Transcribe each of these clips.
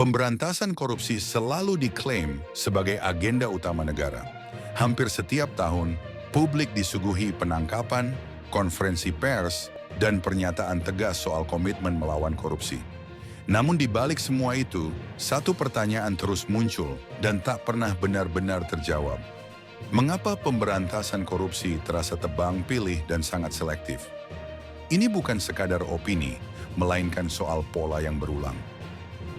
Pemberantasan korupsi selalu diklaim sebagai agenda utama negara. Hampir setiap tahun, publik disuguhi penangkapan, konferensi pers, dan pernyataan tegas soal komitmen melawan korupsi. Namun di balik semua itu, satu pertanyaan terus muncul dan tak pernah benar-benar terjawab. Mengapa pemberantasan korupsi terasa tebang pilih dan sangat selektif? Ini bukan sekadar opini, melainkan soal pola yang berulang.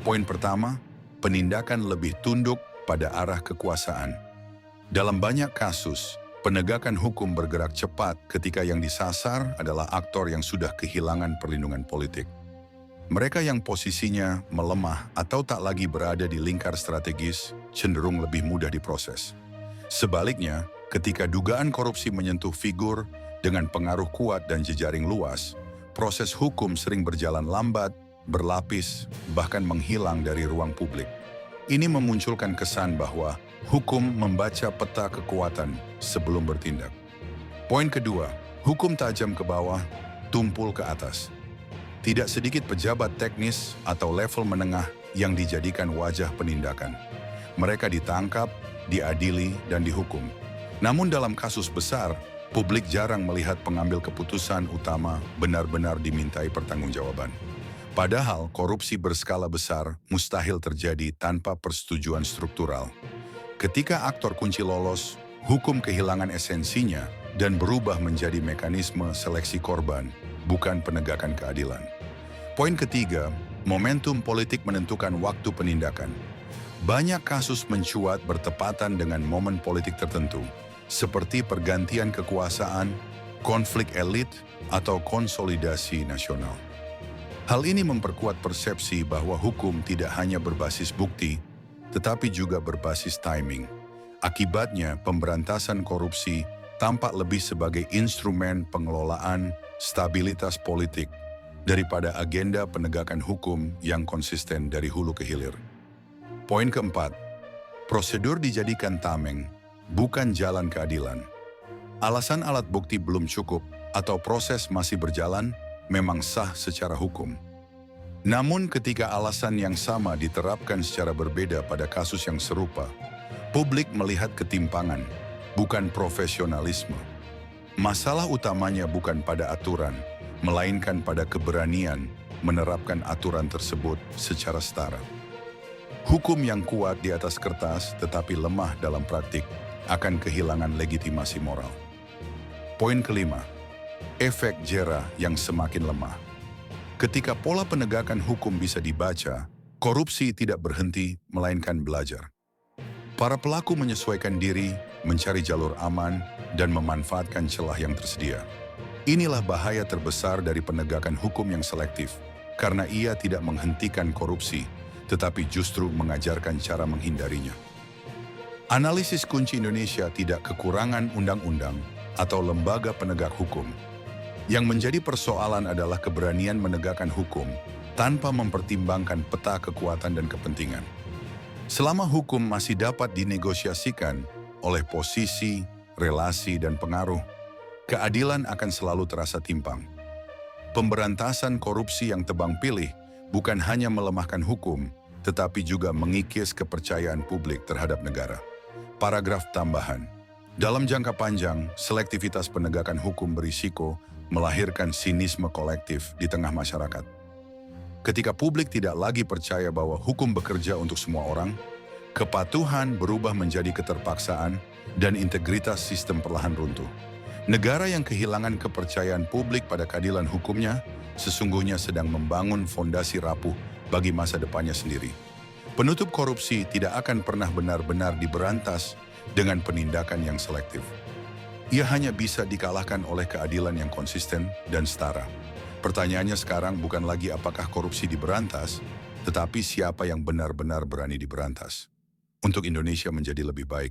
Poin pertama, penindakan lebih tunduk pada arah kekuasaan. Dalam banyak kasus, penegakan hukum bergerak cepat ketika yang disasar adalah aktor yang sudah kehilangan perlindungan politik. Mereka yang posisinya melemah atau tak lagi berada di lingkar strategis cenderung lebih mudah diproses. Sebaliknya, ketika dugaan korupsi menyentuh figur dengan pengaruh kuat dan jejaring luas, proses hukum sering berjalan lambat, berlapis, bahkan menghilang dari ruang publik. Ini memunculkan kesan bahwa hukum membaca peta kekuatan sebelum bertindak. Poin kedua, hukum tajam ke bawah, tumpul ke atas. Tidak sedikit pejabat teknis atau level menengah yang dijadikan wajah penindakan. Mereka ditangkap, diadili, dan dihukum. Namun dalam kasus besar, publik jarang melihat pengambil keputusan utama benar-benar dimintai pertanggungjawaban. Padahal korupsi berskala besar mustahil terjadi tanpa persetujuan struktural. Ketika aktor kunci lolos, hukum kehilangan esensinya dan berubah menjadi mekanisme seleksi korban, bukan penegakan keadilan. Poin ketiga, momentum politik menentukan waktu penindakan. Banyak kasus mencuat bertepatan dengan momen politik tertentu, seperti pergantian kekuasaan, konflik elit, atau konsolidasi nasional. Hal ini memperkuat persepsi bahwa hukum tidak hanya berbasis bukti, tetapi juga berbasis timing. Akibatnya, pemberantasan korupsi tampak lebih sebagai instrumen pengelolaan stabilitas politik daripada agenda penegakan hukum yang konsisten dari hulu ke hilir. Poin keempat, prosedur dijadikan tameng, bukan jalan keadilan. Alasan alat bukti belum cukup atau proses masih berjalan memang sah secara hukum. Namun ketika alasan yang sama diterapkan secara berbeda pada kasus yang serupa, publik melihat ketimpangan, bukan profesionalisme. Masalah utamanya bukan pada aturan, melainkan pada keberanian menerapkan aturan tersebut secara setara. Hukum yang kuat di atas kertas tetapi lemah dalam praktik akan kehilangan legitimasi moral. Poin kelima, efek jera yang semakin lemah. Ketika pola penegakan hukum bisa dibaca, korupsi tidak berhenti melainkan belajar. Para pelaku menyesuaikan diri, mencari jalur aman, dan memanfaatkan celah yang tersedia. Inilah bahaya terbesar dari penegakan hukum yang selektif, karena ia tidak menghentikan korupsi, tetapi justru mengajarkan cara menghindarinya. Analisis kunci Indonesia tidak kekurangan undang-undang atau lembaga penegak hukum. Yang menjadi persoalan adalah keberanian menegakkan hukum tanpa mempertimbangkan peta kekuatan dan kepentingan. Selama hukum masih dapat dinegosiasikan oleh posisi, relasi, dan pengaruh, keadilan akan selalu terasa timpang. Pemberantasan korupsi yang tebang pilih bukan hanya melemahkan hukum, tetapi juga mengikis kepercayaan publik terhadap negara. Paragraf tambahan. Dalam jangka panjang, selektivitas penegakan hukum berisiko melahirkan sinisme kolektif di tengah masyarakat. Ketika publik tidak lagi percaya bahwa hukum bekerja untuk semua orang, kepatuhan berubah menjadi keterpaksaan dan integritas sistem perlahan runtuh. Negara yang kehilangan kepercayaan publik pada keadilan hukumnya sesungguhnya sedang membangun fondasi rapuh bagi masa depannya sendiri. Penutup korupsi tidak akan pernah benar-benar diberantas dengan penindakan yang selektif. Ia hanya bisa dikalahkan oleh keadilan yang konsisten dan setara. Pertanyaannya sekarang bukan lagi apakah korupsi diberantas, tetapi siapa yang benar-benar berani diberantas. Untuk Indonesia menjadi lebih baik,